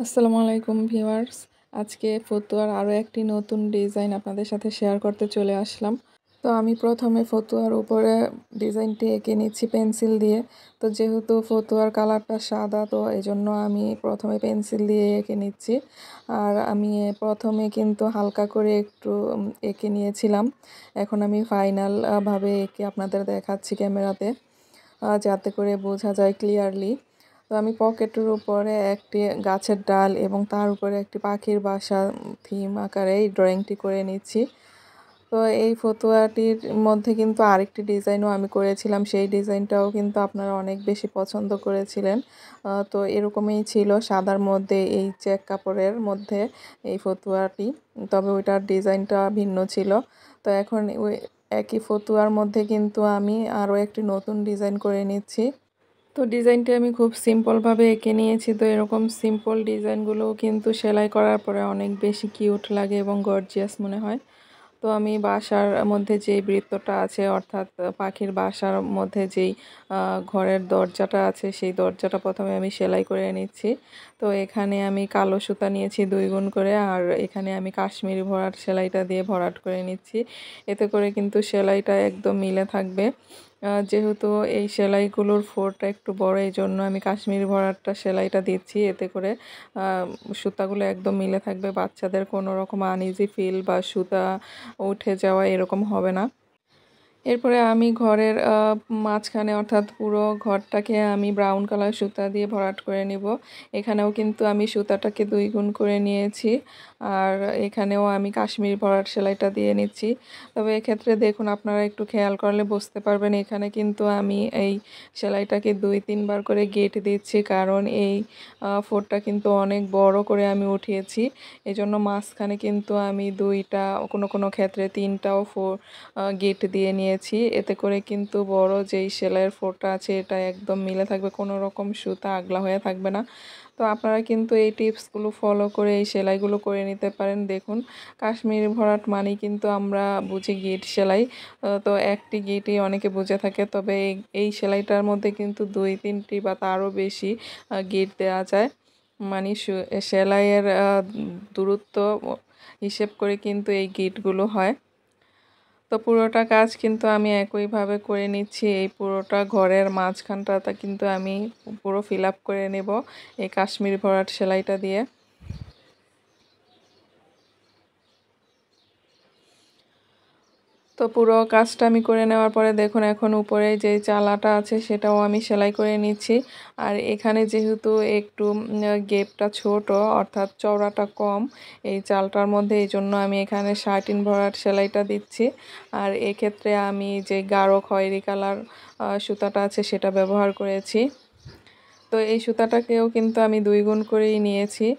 আসসালামু আলাইকুম ভিউয়ার্স। আজকে ফতুয়ার আরও একটি নতুন ডিজাইন আপনাদের সাথে শেয়ার করতে চলে আসলাম। তো আমি প্রথমে ফতুয়ার উপরে ডিজাইনটি এঁকে নিচ্ছি পেন্সিল দিয়ে। তো যেহেতু ফতুয়ার কালারটা সাদা, তো এজন্য আমি প্রথমে পেন্সিল দিয়ে এঁকে নিচ্ছি। আর আমি প্রথমে কিন্তু হালকা করে একটু এঁকে নিয়েছিলাম। এখন আমি ফাইনাল ভাবে এঁকে আপনাদের দেখাচ্ছি ক্যামেরাতে, যাতে করে বোঝা যায় ক্লিয়ারলি। তো আমি পকেটের উপরে একটি গাছের ডাল এবং তার উপরে একটি পাখির বাসা থিম আকারে এই ড্রয়িংটি করে নিচ্ছি। তো এই ফতুয়াটির মধ্যে কিন্তু আরেকটি ডিজাইনও আমি করেছিলাম, সেই ডিজাইনটাও কিন্তু আপনারা অনেক বেশি পছন্দ করেছিলেন। তো এরকমই ছিল, সাদার মধ্যে এই চেক কাপড়ের মধ্যে এই ফতুয়াটি, তবে ওইটার ডিজাইনটা ভিন্ন ছিল। তো এখন ওই একই ফতুয়ার মধ্যে কিন্তু আমি আরও একটি নতুন ডিজাইন করে নিচ্ছি। তো ডিজাইনটি আমি খুব সিম্পলভাবে এঁকে নিয়েছি। তো এরকম সিম্পল ডিজাইনগুলোও কিন্তু সেলাই করার পরে অনেক বেশি কিউট লাগে এবং গর্জিয়াস মনে হয়। তো আমি বাসার মধ্যে যেই বৃত্তটা আছে, অর্থাৎ পাখির বাসার মধ্যে যেই ঘরের দরজাটা আছে, সেই দরজাটা প্রথমে আমি সেলাই করে নিচ্ছি। তো এখানে আমি কালো সুতা নিয়েছি 2 গুণ করে, আর এখানে আমি কাশ্মীরি ভরাট সেলাইটা দিয়ে ভরাট করে নিচ্ছি। এতে করে কিন্তু সেলাইটা একদম মিলে থাকবে। যেহেতু এই সেলাইগুলোর ফোরটা একটু বড়, এই জন্য আমি কাশ্মীরি ভরাটটা সেলাইটা দিচ্ছি। এতে করে সুতাগুলো একদম মিলে থাকবে, বাচ্চাদের কোনো রকম আনইজি ফিল বা সুতা উঠে যাওয়া এরকম হবে না। এরপরে আমি ঘরের মাঝখানে, অর্থাৎ পুরো ঘরটাকে আমি ব্রাউন কালার সুতা দিয়ে ভরাট করে নিব। এখানেও কিন্তু আমি সুতাটাকে 2 গুণ করে নিয়েছি, আর এখানেও আমি কাশ্মীরি ভরাট সেলাইটা দিয়ে নিচ্ছি। তবে এক্ষেত্রে দেখুন, আপনারা একটু খেয়াল করলে বুঝতে পারবেন, এখানে কিন্তু আমি এই সেলাইটাকে 2-3 বার করে গেট দিচ্ছি, কারণ এই ফোরটা কিন্তু অনেক বড় করে আমি উঠিয়েছি। এজন্য মাঝখানে কিন্তু আমি 2টা, কোনো ক্ষেত্রে 3টাও গেট দিয়ে নিয়েছি। এতে করে কিন্তু বড় যেই সেলাইয়ের ফোঁটা আছে, এটা একদম মিলে থাকবে, কোনো রকম সুতা আগলা হয়ে থাকবে না। তো আপনারা কিন্তু এই টিপসগুলো ফলো করে এই সেলাইগুলো করে নিতে পারেন। দেখুন, কাশ্মীরি ভরাট মানেই কিন্তু আমরা বুঝি গিট সেলাই। তো একটি গিটই অনেকে বুঝে থাকে, তবে এই সেলাইটার মধ্যে কিন্তু 2-3টি বা তারও বেশি গিট দেওয়া যায়। মানে সেলাইয়ের দূরত্ব হিসেব করে কিন্তু এই গিটগুলো হয়। তো পুরোটা কাজ কিন্তু আমি একইভাবে করে নিচ্ছি। এই পুরোটা ঘরের মাঝখানটাতে কিন্তু আমি পুরো ফিল আপ করে নেব এই কাশ্মীরি ভরাট সেলাইটা দিয়ে। তো পুরো কাজটা আমি করে নেওয়ার পরে দেখুন, এখন উপরে যে চালাটা আছে সেটাও আমি সেলাই করে নিচ্ছি। আর এখানে যেহেতু একটু গেপটা ছোট, অর্থাৎ চওড়াটা কম এই চালটার মধ্যে, এই জন্য আমি এখানে 3.5 ভরাট সেলাইটা দিচ্ছি। আর এক্ষেত্রে আমি যে গাঢ় খয়েরি কালার সুতাটা আছে সেটা ব্যবহার করেছি। তো এই সুতাটাকেও কিন্তু আমি 2 গুণ করেই নিয়েছি।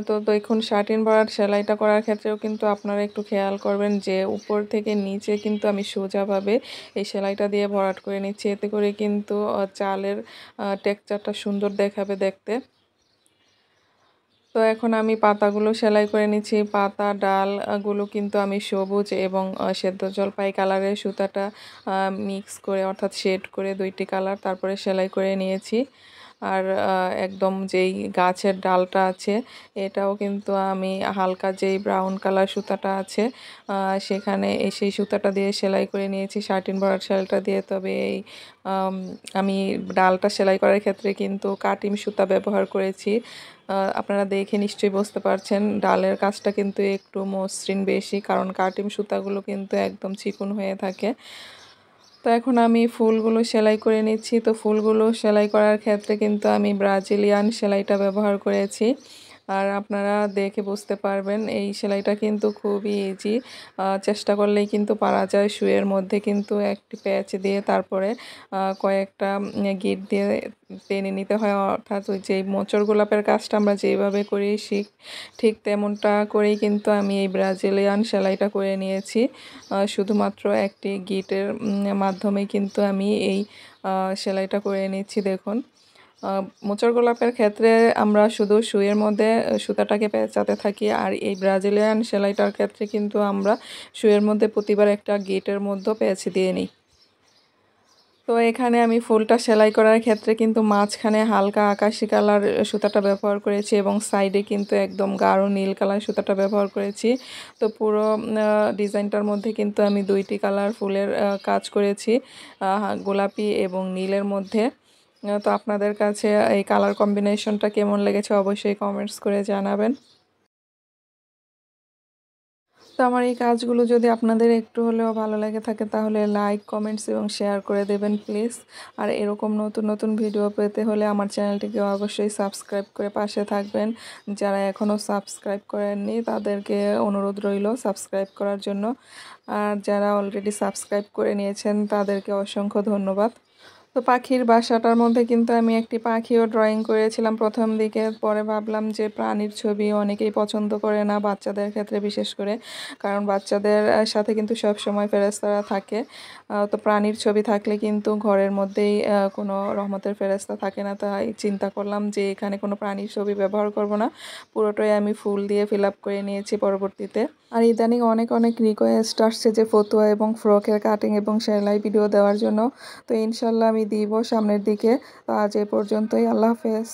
তো দেখুন, শার্টিন ভরাট সেলাইটা করার ক্ষেত্রেও কিন্তু আপনারা একটু খেয়াল করবেন যে উপর থেকে নিচে কিন্তু আমি সোজাভাবে এই সেলাইটা দিয়ে ভরাট করে নিচ্ছি। এতে করে কিন্তু চালের টেক্সচারটা সুন্দর দেখাবে দেখতে। তো এখন আমি পাতাগুলো সেলাই করে নিচ্ছি। পাতা ডাল গুলো কিন্তু আমি সবুজ এবং সেদ্ধ জলপাই কালারের সুতাটা মিক্স করে, অর্থাৎ শেড করে 2টি কালার তারপরে সেলাই করে নিয়েছি। আর একদম যেই গাছের ডালটা আছে, এটাও কিন্তু আমি হালকা যেই ব্রাউন কালার সুতাটা আছে সেখানে সেই সুতাটা দিয়ে সেলাই করে নিয়েছি 3.5 ভরাট সেলাইটা দিয়ে। তবে এই আমি ডালটা সেলাই করার ক্ষেত্রে কিন্তু কাটিম সুতা ব্যবহার করেছি। আপনারা দেখে নিশ্চয়ই বুঝতে পারছেন, ডালের কাজটা কিন্তু একটু মসৃণ বেশি, কারণ কাটিম সুতাগুলো কিন্তু একদম চিকন হয়ে থাকে। তো এখন আমি ফুলগুলো সেলাই করে নিচ্ছি। তো ফুলগুলো সেলাই করার ক্ষেত্রে কিন্তু আমি ব্রাজিলিয়ান সেলাইটা ব্যবহার করেছি। আর আপনারা দেখে বুঝতে পারবেন, এই সেলাইটা কিন্তু খুবই ইজি। চেষ্টা করলেই কিন্তু পারা যায়। সুইয়ের মধ্যে কিন্তু একটি প্যাচ দিয়ে তারপরে কয়েকটা গিট দিয়ে টেনে নিতে হয়, অর্থাৎ ওই যে মোচড় গোলাপের কাজটা আমরা যেভাবে করি ঠিক তেমনটা করেই কিন্তু আমি এই ব্রাজিলিয়ান সেলাইটা করে নিয়েছি। শুধুমাত্র একটি গিটের মাধ্যমে কিন্তু আমি এই সেলাইটা করে নিচ্ছি। দেখুন, মোচড় গোলাপের ক্ষেত্রে আমরা শুধু সুইয়ের মধ্যে সুতাটাকে পেঁচাতে থাকি, আর এই ব্রাজিলিয়ান সেলাইটার ক্ষেত্রে কিন্তু আমরা সুইয়ের মধ্যে প্রতিবার একটা গিটের মধ্যে পেঁচ দিয়ে নিই। তো এখানে আমি ফুলটা সেলাই করার ক্ষেত্রে কিন্তু মাঝখানে হালকা আকাশি কালার সুতাটা ব্যবহার করেছি এবং সাইডে কিন্তু একদম গাঢ় নীল কালার সুতাটা ব্যবহার করেছি। তো পুরো ডিজাইনটার মধ্যে কিন্তু আমি 2টি কালার ফুলের কাজ করেছি, গোলাপি এবং নীলের মধ্যে। তো আপনাদের কাছে এই কালার কম্বিনেশনটা কেমন লেগেছে অবশ্যই কমেন্টস করে জানাবেন। তো আমার এই কাজগুলো যদি আপনাদের একটু হলেও ভালো লেগে থাকে তাহলে লাইক, কমেন্টস এবং শেয়ার করে দেবেন প্লিজ। আর এরকম নতুন নতুন ভিডিও পেতে হলে আমার চ্যানেলটিকে অবশ্যই সাবস্ক্রাইব করে পাশে থাকবেন। যারা এখনও সাবস্ক্রাইব করেননি তাদেরকে অনুরোধ রইল সাবস্ক্রাইব করার জন্য। আর যারা অলরেডি সাবস্ক্রাইব করে নিয়েছেন তাদেরকে অসংখ্য ধন্যবাদ। তো পাখির বাসাটার মধ্যে কিন্তু আমি একটি পাখিও ড্রয়িং করেছিলাম প্রথম দিকে। পরে ভাবলাম যে প্রাণীর ছবি অনেকেই পছন্দ করে না, বাচ্চাদের ক্ষেত্রে বিশেষ করে, কারণ বাচ্চাদের সাথে কিন্তু সব সময় ফেরেশতারা থাকে। তো প্রাণীর ছবি থাকলে কিন্তু ঘরের মধ্যেই কোনো রহমতের ফেরেশতা থাকে না। তাই চিন্তা করলাম যে এখানে কোনো প্রাণীর ছবি ব্যবহার করব না, পুরোটাই আমি ফুল দিয়ে ফিল আপ করে নিয়েছি পরবর্তীতে। আর ইদানিং অনেক অনেক রিকোয়েস্ট আসছে যে ফতুয়া এবং ফ্রকের কাটিং এবং সেলাই ভিডিও দেওয়ার জন্য। তো ইনশাল্লাহ আমি দিব সামনের দিকে। তো আজ এ পর্যন্তই, আল্লাহ হাফেজ।